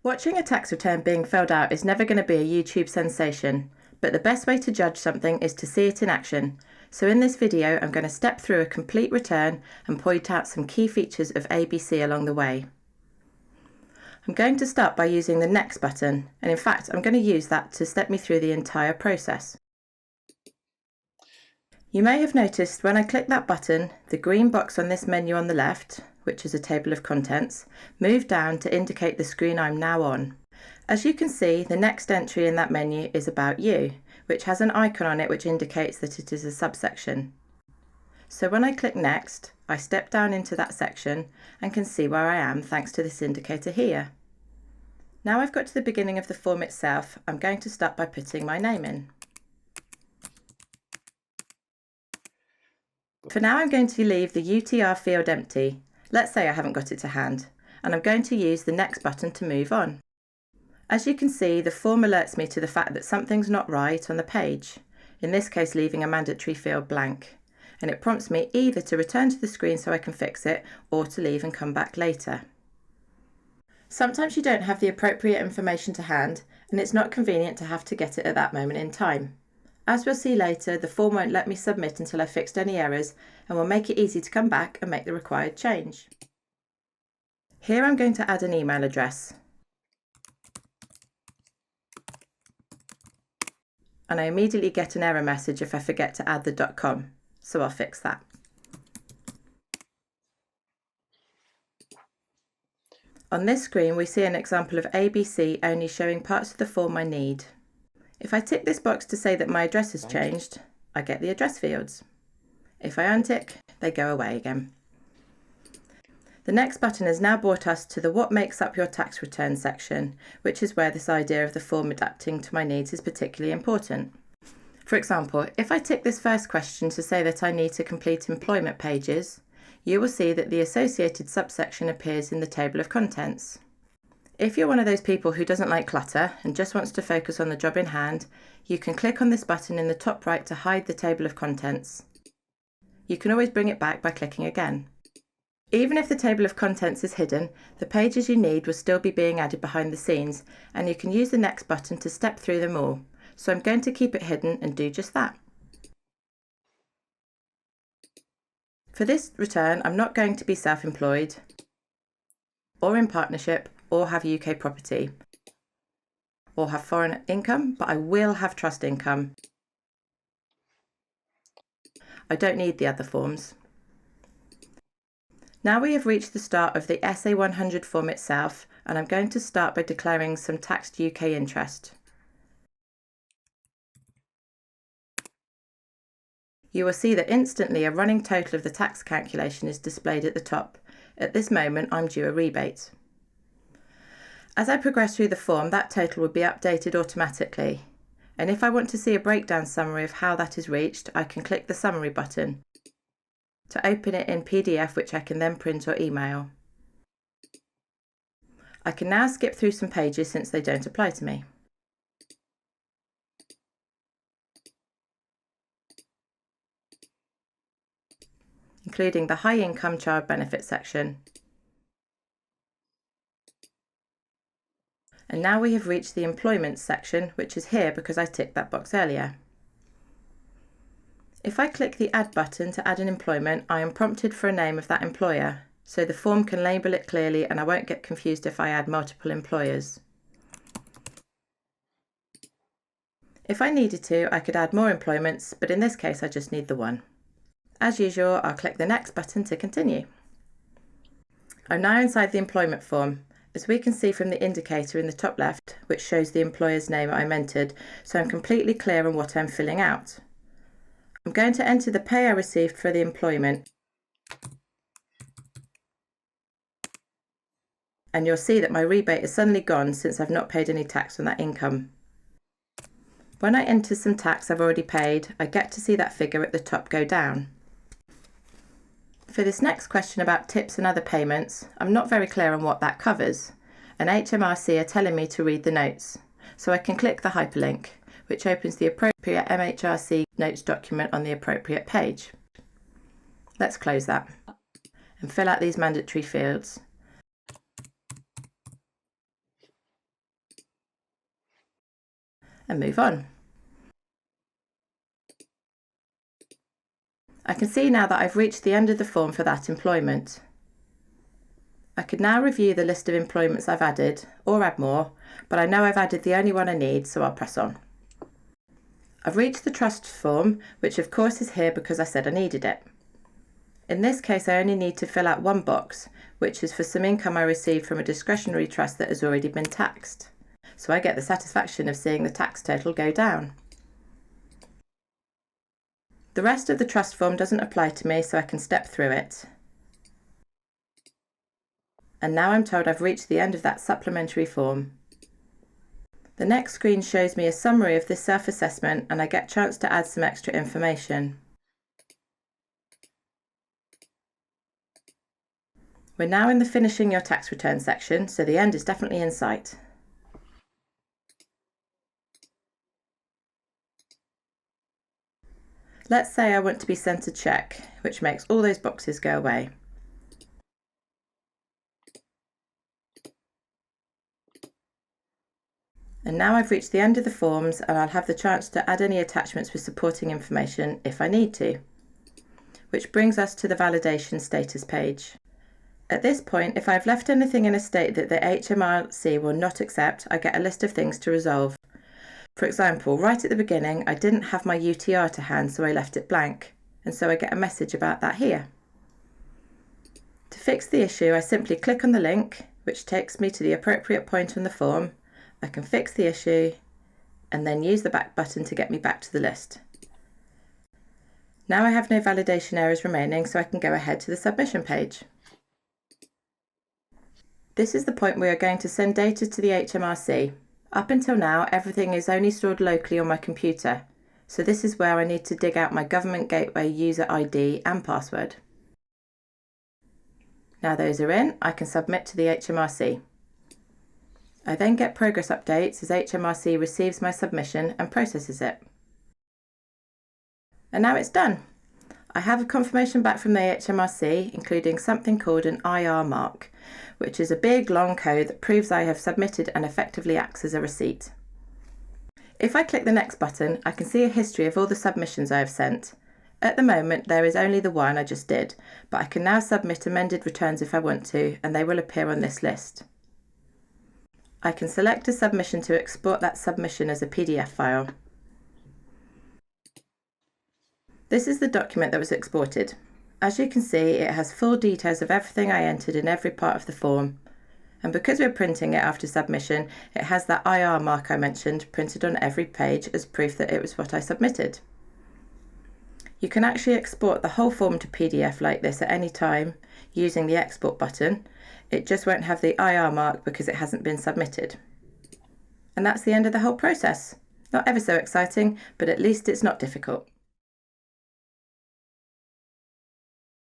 Watching a tax return being filled out is never going to be a YouTube sensation, but the best way to judge something is to see it in action. So in this video, I'm going to step through a complete return and point out some key features of ABC along the way. I'm going to start by using the Next button, and in fact, I'm going to use that to step me through the entire process. You may have noticed when I click that button, the green box on this menu on the left, which is a table of contents, moved down to indicate the screen I'm now on. As you can see, the next entry in that menu is About You, which has an icon on it which indicates that it is a subsection. So when I click Next, I step down into that section and can see where I am thanks to this indicator here. Now I've got to the beginning of the form itself, I'm going to start by putting my name in. For now, I'm going to leave the UTR field empty. Let's say I haven't got it to hand, and I'm going to use the Next button to move on. As you can see, the form alerts me to the fact that something's not right on the page, in this case leaving a mandatory field blank, and it prompts me either to return to the screen so I can fix it, or to leave and come back later. Sometimes you don't have the appropriate information to hand, and it's not convenient to have to get it at that moment in time. As we'll see later, the form won't let me submit until I've fixed any errors, and will make it easy to come back and make the required change. Here I'm going to add an email address. And I immediately get an error message if I forget to add the .com, so I'll fix that. On this screen we see an example of ABC only showing parts of the form I need. If I tick this box to say that my address has changed, I get the address fields. If I untick, they go away again. The Next button has now brought us to the What Makes Up Your Tax Return section, which is where this idea of the form adapting to my needs is particularly important. For example, if I tick this first question to say that I need to complete employment pages, you will see that the associated subsection appears in the table of contents. If you're one of those people who doesn't like clutter and just wants to focus on the job in hand, you can click on this button in the top right to hide the table of contents. You can always bring it back by clicking again. Even if the table of contents is hidden, the pages you need will still be being added behind the scenes, and you can use the Next button to step through them all. So I'm going to keep it hidden and do just that. For this return, I'm not going to be self-employed, or in partnership, or have UK property, or have foreign income, but I will have trust income. I don't need the other forms. Now we have reached the start of the SA100 form itself, and I'm going to start by declaring some taxed UK interest. You will see that instantly a running total of the tax calculation is displayed at the top. At this moment, I'm due a rebate. As I progress through the form, that total will be updated automatically. And if I want to see a breakdown summary of how that is reached, I can click the Summary button to open it in PDF, which I can then print or email. I can now skip through some pages since they don't apply to me. Including the High Income Child Benefit section. And now we have reached the Employment section, which is here because I ticked that box earlier. If I click the Add button to add an employment, I am prompted for a name of that employer, so the form can label it clearly and I won't get confused if I add multiple employers. If I needed to, I could add more employments, but in this case I just need the one. As usual, I'll click the Next button to continue. I'm now inside the employment form. As we can see from the indicator in the top left, which shows the employer's name I'm entered, so I'm completely clear on what I'm filling out. I'm going to enter the pay I received for the employment. And you'll see that my rebate is suddenly gone since I've not paid any tax on that income. When I enter some tax I've already paid, I get to see that figure at the top go down. For this next question about tips and other payments, I'm not very clear on what that covers, and HMRC are telling me to read the notes, so I can click the hyperlink, which opens the appropriate HMRC notes document on the appropriate page. Let's close that and fill out these mandatory fields. and move on. I can see now that I've reached the end of the form for that employment. I could now review the list of employments I've added, or add more, but I know I've added the only one I need, so I'll press on. I've reached the trust form, which of course is here because I said I needed it. In this case, I only need to fill out one box, which is for some income I received from a discretionary trust that has already been taxed. So I get the satisfaction of seeing the tax total go down. The rest of the trust form doesn't apply to me, so I can step through it. And now I'm told I've reached the end of that supplementary form. The next screen shows me a summary of this self-assessment, and I get a chance to add some extra information. We're now in the finishing your tax return section, so the end is definitely in sight. Let's say I want to be sent a cheque, which makes all those boxes go away. And now I've reached the end of the forms, and I'll have the chance to add any attachments with supporting information if I need to. Which brings us to the validation status page. At this point, if I've left anything in a state that the HMRC will not accept, I get a list of things to resolve. For example, right at the beginning, I didn't have my UTR to hand, so I left it blank, and so I get a message about that here. To fix the issue, I simply click on the link, which takes me to the appropriate point on the form. I can fix the issue, and then use the back button to get me back to the list. Now I have no validation errors remaining, so I can go ahead to the submission page. This is the point we are going to send data to the HMRC. Up until now, everything is only stored locally on my computer, so this is where I need to dig out my Government Gateway user ID and password. Now those are in, I can submit to the HMRC. I then get progress updates as HMRC receives my submission and processes it. And now it's done. I have a confirmation back from the HMRC, including something called an IR mark, which is a big long code that proves I have submitted and effectively acts as a receipt. If I click the next button, I can see a history of all the submissions I have sent. At the moment, there is only the one I just did, but I can now submit amended returns if I want to, and they will appear on this list. I can select a submission to export that submission as a PDF file. This is the document that was exported. As you can see, it has full details of everything I entered in every part of the form. And because we're printing it after submission, it has that IR mark I mentioned printed on every page as proof that it was what I submitted. You can actually export the whole form to PDF like this at any time using the export button. It just won't have the IR mark because it hasn't been submitted. And that's the end of the whole process. Not ever so exciting, but at least it's not difficult.